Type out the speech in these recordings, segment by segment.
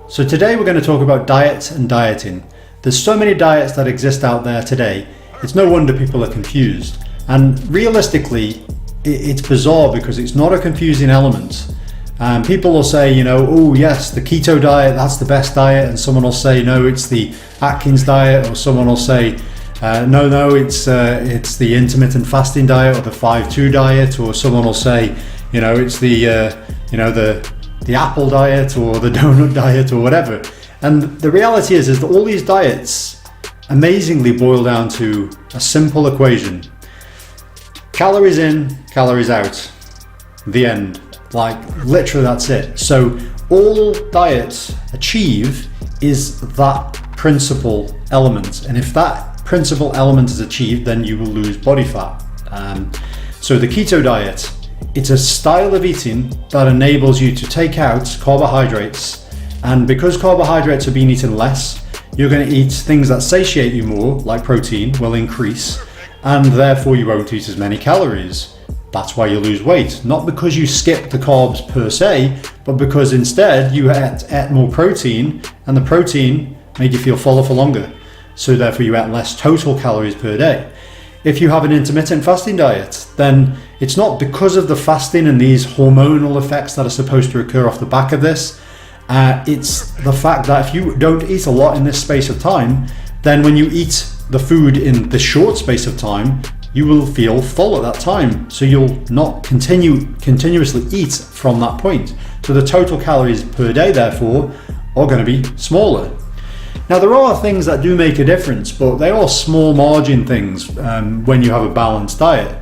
So today we're going to talk about diets and dieting. There's so many diets that exist out there today, it's no wonder people are confused. And realistically, it's bizarre because it's not a confusing element. People will say, oh yes, the keto diet, that's the best diet. And someone will say, no, it's the Atkins diet. Or someone will say, no, it's the intermittent fasting diet or the 5-2 diet. Or someone will say, it's the apple diet or the donut diet or whatever. And the reality is that all these diets amazingly boil down to a simple equation. Calories in, calories out. The end. Like literally that's it. So all diets achieve is that principal element. And if that principal element is achieved, then you will lose body fat. So the keto diet, it's a style of eating that enables you to take out carbohydrates, and because carbohydrates are being eaten less, you're going to eat things that satiate you more, like protein will increase, and therefore you won't eat as many calories. That's why you lose weight, not because you skipped the carbs per se, but because instead you ate more protein, and the protein made you feel fuller for longer, so therefore you ate less total calories per day. If you have an intermittent fasting diet, then it's not because of the fasting and these hormonal effects that are supposed to occur off the back of this. It's the fact that if you don't eat a lot in this space of time, then when you eat the food in this short space of time, you will feel full at that time. So you'll not continuously eat from that point. So the total calories per day, therefore, are going to be smaller. Now there are things that do make a difference, but they are small margin things when you have a balanced diet.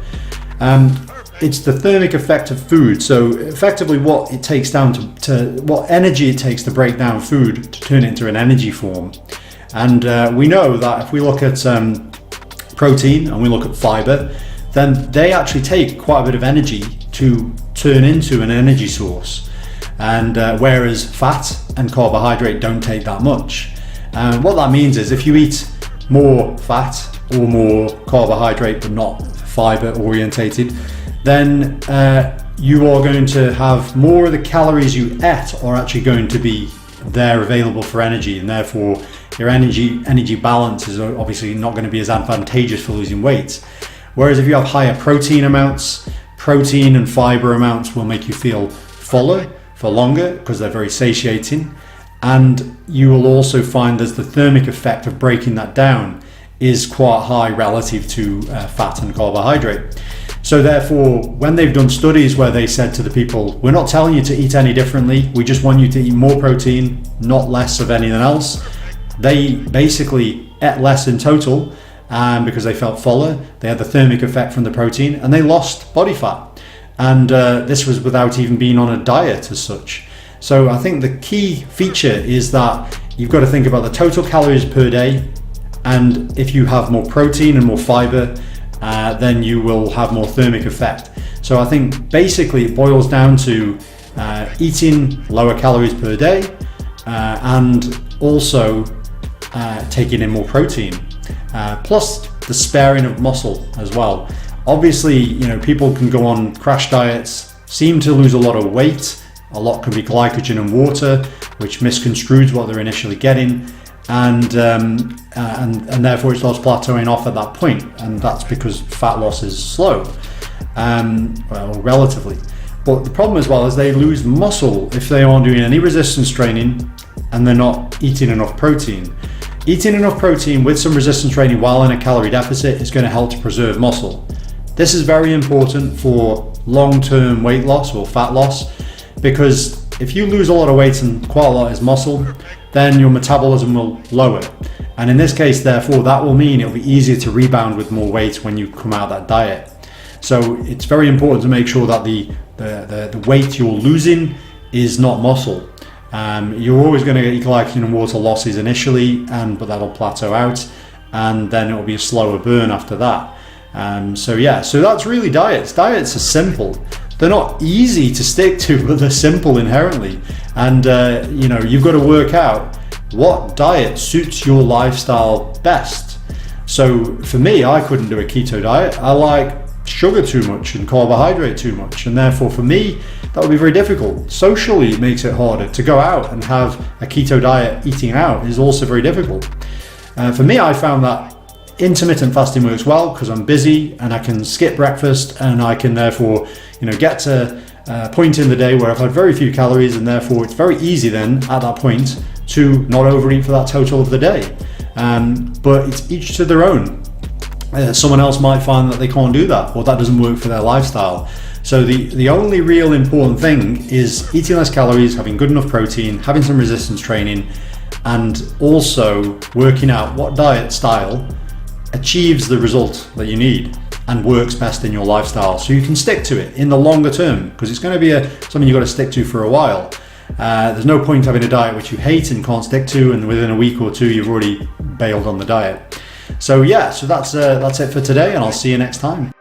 It's the thermic effect of food. So effectively what it takes down to what energy it takes to break down food to turn it into an energy form. And we know that if we look at protein and we look at fiber, then they actually take quite a bit of energy to turn into an energy source. And whereas fat and carbohydrate don't take that much. And what that means is if you eat more fat or more carbohydrate but not fiber orientated, then you are going to have more of the calories you ate are actually going to be there available for energy, and therefore your energy balance is obviously not going to be as advantageous for losing weight. Whereas if you have higher protein amounts, protein and fiber amounts will make you feel fuller for longer because they're very satiating. And you will also find there's the thermic effect of breaking that down is quite high relative to fat and carbohydrate. So therefore, when they've done studies where they said to the people, we're not telling you to eat any differently, we just want you to eat more protein, not less of anything else. They basically ate less in total because they felt fuller. They had the thermic effect from the protein and they lost body fat. And this was without even being on a diet as such. So I think the key feature is that you've got to think about the total calories per day, and if you have more protein and more fiber, then you will have more thermic effect. So I think basically it boils down to eating lower calories per day and also taking in more protein, plus the sparing of muscle as well. Obviously, people can go on crash diets, seem to lose a lot of weight. A lot can be glycogen and water, which misconstrues what they're initially getting, and therefore it starts plateauing off at that point, and that's because fat loss is slow, relatively. But the problem as well is they lose muscle if they aren't doing any resistance training and they're not eating enough protein. Eating enough protein with some resistance training while in a calorie deficit is going to help to preserve muscle. This is very important for long-term weight loss or fat loss, because if you lose a lot of weight and quite a lot is muscle, then your metabolism will lower. And in this case, therefore, that will mean it'll be easier to rebound with more weight when you come out of that diet. So it's very important to make sure that the weight you're losing is not muscle. You're always going to get glycogen and water losses initially, but that'll plateau out, and then it'll be a slower burn after that. So that's really diets. Diets are simple. They're not easy to stick to, but they're simple inherently. And you've got to work out what diet suits your lifestyle best. So for me, I couldn't do a keto diet. I like sugar too much and carbohydrate too much, and therefore for me that would be very difficult. Socially it makes it harder to go out and have a keto diet. Eating out is also very difficult. For me, I found that intermittent fasting works well because I'm busy and I can skip breakfast, and I can therefore get to a point in the day where I've had very few calories, and therefore it's very easy then at that point to not overeat for that total of the day. But it's each to their own. Someone else might find that they can't do that, or that doesn't work for their lifestyle. So the only real important thing is eating less calories, having good enough protein, having some resistance training, and also working out what diet style achieves the result that you need and works best in your lifestyle, so you can stick to it in the longer term, because it's going to be something you've got to stick to for a while. There's no point having a diet which you hate and can't stick to, and within a week or two you've already bailed on the diet. So yeah, so that's it for today, and I'll see you next time.